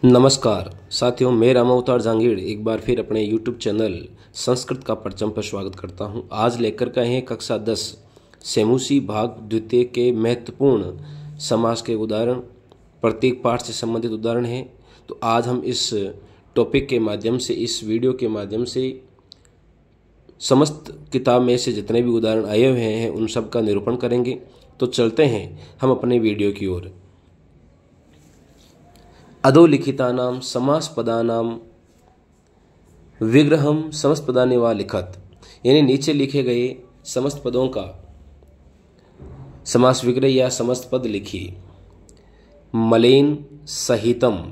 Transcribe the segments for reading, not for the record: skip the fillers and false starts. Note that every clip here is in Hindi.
नमस्कार साथियों, मैं रामा अवतार जहांगीर एक बार फिर अपने YouTube चैनल संस्कृत का परचम पर स्वागत करता हूं। आज लेकर के आए हैं कक्षा 10 सेमुसी भाग द्वितीय के महत्वपूर्ण समास के उदाहरण। प्रत्येक पाठ से संबंधित उदाहरण हैं। तो आज हम इस टॉपिक के माध्यम से, इस वीडियो के माध्यम से समस्त किताब में से जितने भी उदाहरण आए हुए हैं उन सब का निरूपण करेंगे। तो चलते हैं हम अपने वीडियो की ओर। अधोलिखितानां समासपदानां विग्रहम समस्तपदानि वा लिखत, यानी नीचे लिखे गए समस्त पदों का समास विग्रह या समस्त पद लिखिए। मलेन सहितम,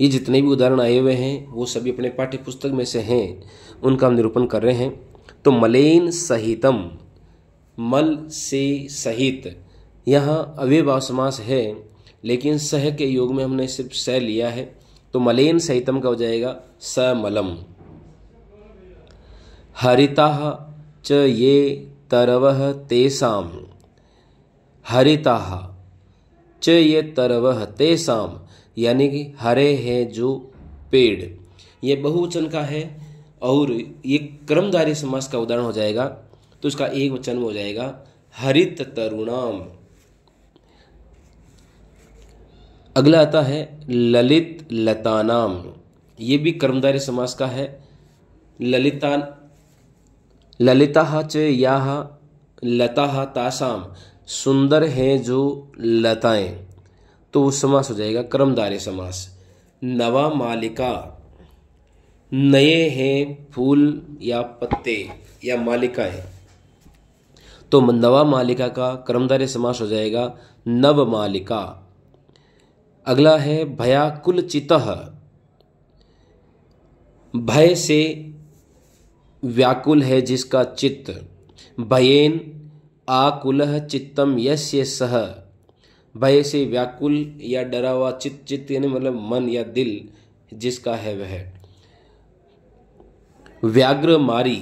ये जितने भी उदाहरण आए हुए हैं वो सभी अपने पाठ्य पुस्तक में से हैं, उनका हम निरूपण कर रहे हैं। तो मलेन सहितम, मल से सहित, यहाँ अव्ययभाव समास है लेकिन सह के योग में हमने सिर्फ स लिया है, तो मलेन सहितम का हो जाएगा समलम। हरिताः च ये तरवः तेषां, हरिताः च ये तरवः तेषां, यानी कि हरे हैं जो पेड़, ये बहुवचन का है और ये क्रमधारय समास का उदाहरण हो जाएगा। तो इसका एक वचन में हो जाएगा हरित तरुणाम। अगला आता है ललित लतानाम, ये भी कर्मधारय समास का है। ललिताः च याः लताः तासाम, सुंदर हैं जो लताएं, तो वो समास हो जाएगा कर्मधारय समास। नवा मालिका, नए हैं फूल या पत्ते या मालिकाएं, तो नवा मालिका का कर्मधारय समास हो जाएगा नव मालिका। अगला है भयाकुलचितः, भय से व्याकुल है जिसका चित्त। भयेन आकुलः चित्तम यस्य सः, भय से व्याकुल या डरा हुआ चित्त, चित्त यानी मतलब मन या दिल जिसका है वह। व्याघ्रमारी,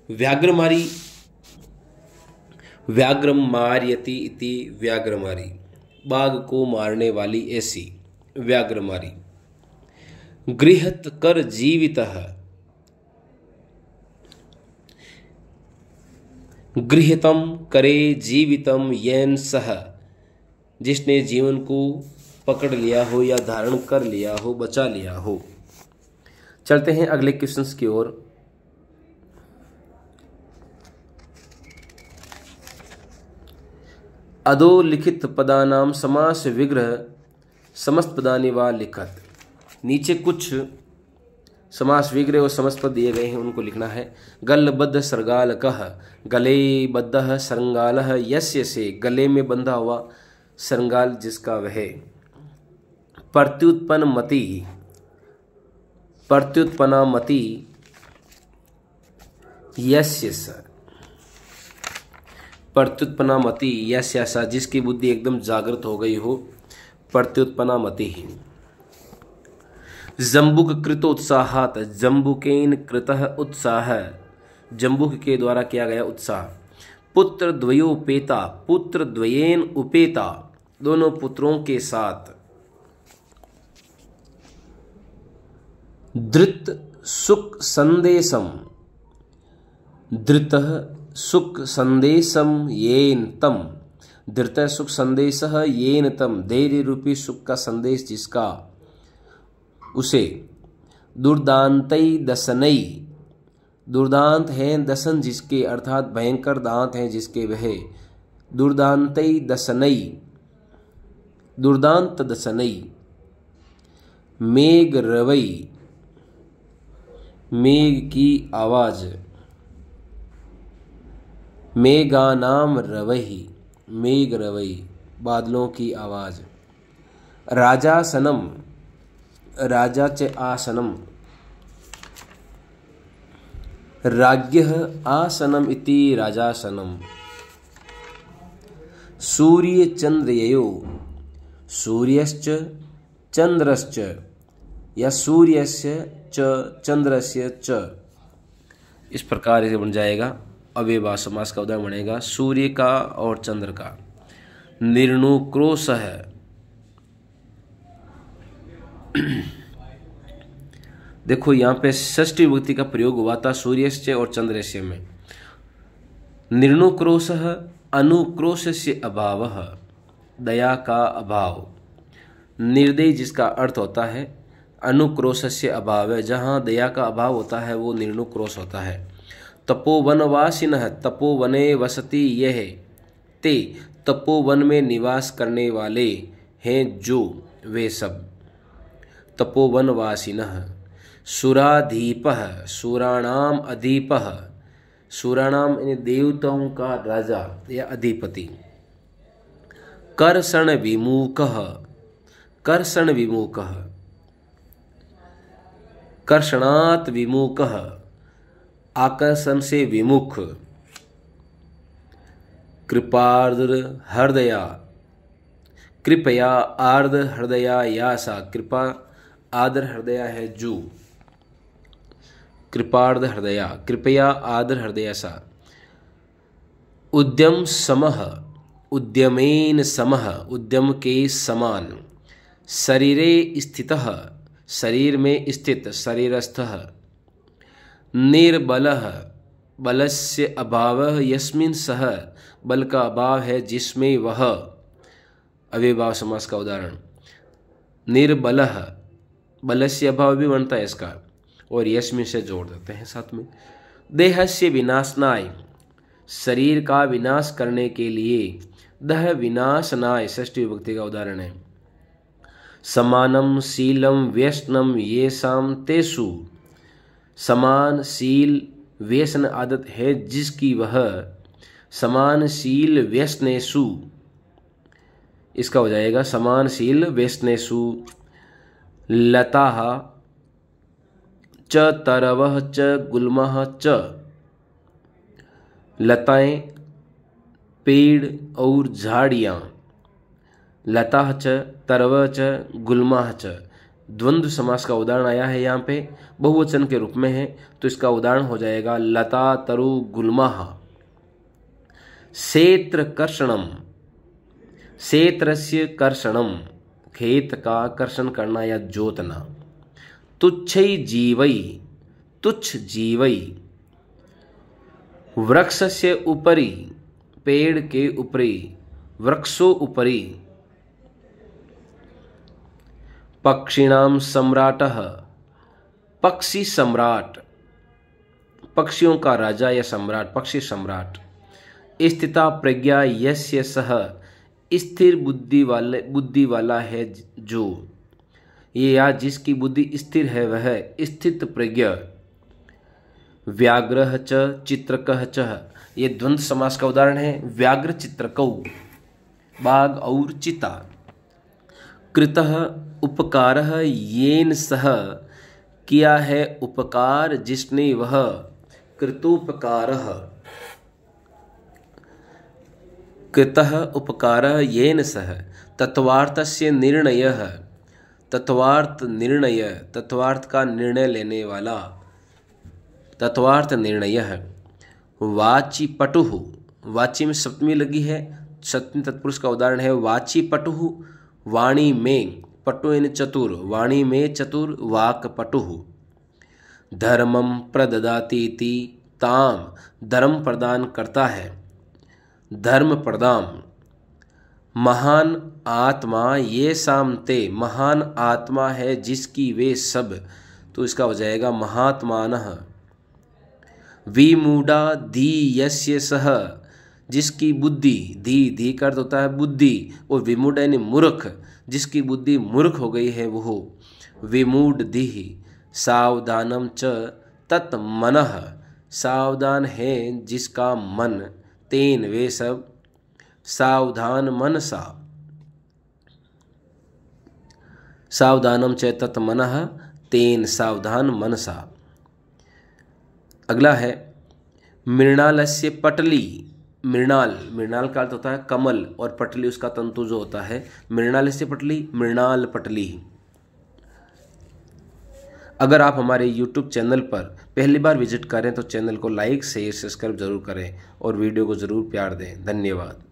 व्याघ्रमारी, व्याघ्रम मार्यति इति व्याघ्रमारी, बाघ को मारने वाली ऐसी व्याघ्रमारी। गृहत कर जीवितः, गृहतम करे जीवितम येन सह, जिसने जीवन को पकड़ लिया हो या धारण कर लिया हो, बचा लिया हो। चलते हैं अगले क्वेश्चंस की ओर। अधोलिखित पदानाम समास विग्रह समस्त पदानि वा लिखत, नीचे कुछ समास विग्रह और समस्त पद दिए गए हैं, उनको लिखना है। गलबद्ध सरगालकः, गले बद्ध सरंगालः यस्य से, गले में बंधा हुआ सरंगाल जिसका वह। प्रत्युत्पन्न मति, प्रत्युत्पन्ना मति यस्य स, प्रत्युत्पन्ना मति यस्य स, जिसकी बुद्धि एकदम जागृत हो गई हो, प्रत्युत्पन्ना मति ही। जंबुक कृतोत्साहात, जंबुकेन कृतः उत्साह, जंबुक के द्वारा किया गया उत्साह। पुत्र द्वयोपेता, पुत्र द्वयेन उपेता, दोनों पुत्रों के साथ। धृत सुख संदेशम, धृतः सुख संदेशम येन तम, धृतः सुख संदेशः येन तम, धैर्य रूपी सुख का संदेश जिसका, उसे। दुर्दांतई दसनई, दुर्दांत हैं दसन जिसके, अर्थात भयंकर दांत हैं जिसके वह। दुर्दांतई दसनई, दुर्दांत दसनई। मेघ रवई, मेघ की आवाज। मेघानाम रवहि, मेघ रवई, बादलों की आवाज। राजासनम, राजा च आसनम, राज्ञः आसनम इति राजासनम। सूर्य चंद्रयो, सूर्यश्च चंद्रश्च, या सूर्यस्य च चंद्रस्य च, इस प्रकार से बन जाएगा। अव्ययभाव समास का उदाहरण बनेगा सूर्य का और चंद्र का। निर्णुक्रोशः, देखो यहाँ पे षष्ठी विभक्ति का प्रयोग हुआ था सूर्यस्य और चंद्रस्य में। निर्णुक्रोशः अनुक्रोशस्य अभावः, दया का अभाव। निर्दयी जिसका अर्थ होता है अनुक्रोशस्य अभाव है, जहाँ दया का अभाव होता है वो निर्णुक्रोश होता है। तपोवनवासिनः तपोवने वसति यह, ते तपोवन में निवास करने वाले हैं जो, वे सब। तपोवनवासिनः। सुराधीपः सुराणाम अधीपः, सुराणाम यानी देवताओं का राजा या अधिपति। कर्षण विमुखः, कर्षण विमुखः। कर्षणात् विमुखः, आकर्षण से विमुख। कृपार्द्र हृदया, कृपया आर्द्र हृदया यासा, कृपा आर्द्र हृदया है जो, कृपार्द्र हृदया, कृपया आर्द्र हृदया सा। उद्यम समः, उद्यमेन समः, उद्यम के समान। शरीरे स्थितः, शरीर में स्थित, शरीरस्थः। निर्बलः, बलस्य अभावः यस्मिन् सः, बल का अभाव है जिसमें वह। अव्ययभाव समास का उदाहरण। निर्बलः, बलस्य अभाव भी बनता है इसका, और यस्मिन् से जोड़ देते हैं साथ में। देहस्य विनाशनाय, शरीर का विनाश करने के लिए। दह विनाशनाय षष्ठी विभक्ति का उदाहरण है। समानम शीलम व्यसनम येषाम तेषु, समान शील व्यसन आदत है जिसकी वह। समान शील व्यसनेषु, इसका हो जाएगा समान शील व्यसनेषु। लताः च तरवः च गुल्मः च, लताएं पेड़ और झाड़ियाँ। लताः च तरवः च गुल्मः च, द्वंद्व समास का उदाहरण आया है यहाँ पे, बहुवचन के रूप में है, तो इसका उदाहरण हो जाएगा लता तरु गुल्मः। क्षेत्र कर्षणम, क्षेत्रस्य कर्षणम, खेत का कर्षण करना या जोतना। तुच्छै जीवै, तुच्छ जीवै। वृक्षस्य उपरि, पेड़ के ऊपरी। वृक्षो उपरि। पक्षिणाम सम्राटः, पक्षी सम्राट, पक्षियों का राजा या सम्राट, पक्षी सम्राट। स्थिता प्रज्ञा यस्य सः, स्थिर बुद्धि वाला है जो, ये या जिसकी बुद्धि स्थिर है वह स्थित प्रज्ञ। व्याघ्रः च चित्रकः च, ये द्वंद्व समास का उदाहरण है। व्याघ्र चित्रकौ, बाघ और चिता। कृतः उपकारः येन सह, किया है उपकार जिसने वह। कृतोपकारः, कृतः उपकारः येन सह। तत्वार्थस्य निर्णयः, तत्वार्थ निर्णय, तत्वार्थ का निर्णय लेने वाला। तत्वार्थ निर्णयः। वाची पटुः, वाची में सप्तमी लगी है, सप्तमी तत्पुरुष का उदाहरण है वाची पटुः। वाणी में, पटु यानी चतुर, वाणी में चतुर, वाक पटुः। धर्मम प्रददातीति ताम, धर्म प्रदान करता है। धर्म प्रदाम। महान आत्मा ये सामते, महान आत्मा है जिसकी वे सब, तो इसका हो जाएगा महात्मानः। विमूढ़ा धी यस्य सह, जिसकी बुद्धि, धी का अर्थ होता है बुद्धि, और विमूढ़ यानी मूर्ख, जिसकी बुद्धि मूर्ख हो गई है वो। विमूढ़ धी। सावधानम च तत् मनः, सावधान है जिसका मन। तेन वे सब। सावधान मनसा। सावधानम च तत् मनः तेन, सावधान मनसा। अगला है मृणालस्य पटली। मृणाल, मृणाल का अर्थ होता है कमल, और पटली उसका तंतु जो होता है। मृणालस्य पटली, मृणाल पटली। अगर आप हमारे YouTube चैनल पर पहली बार विजिट करें तो चैनल को लाइक शेयर सब्सक्राइब जरूर करें और वीडियो को जरूर प्यार दें। धन्यवाद।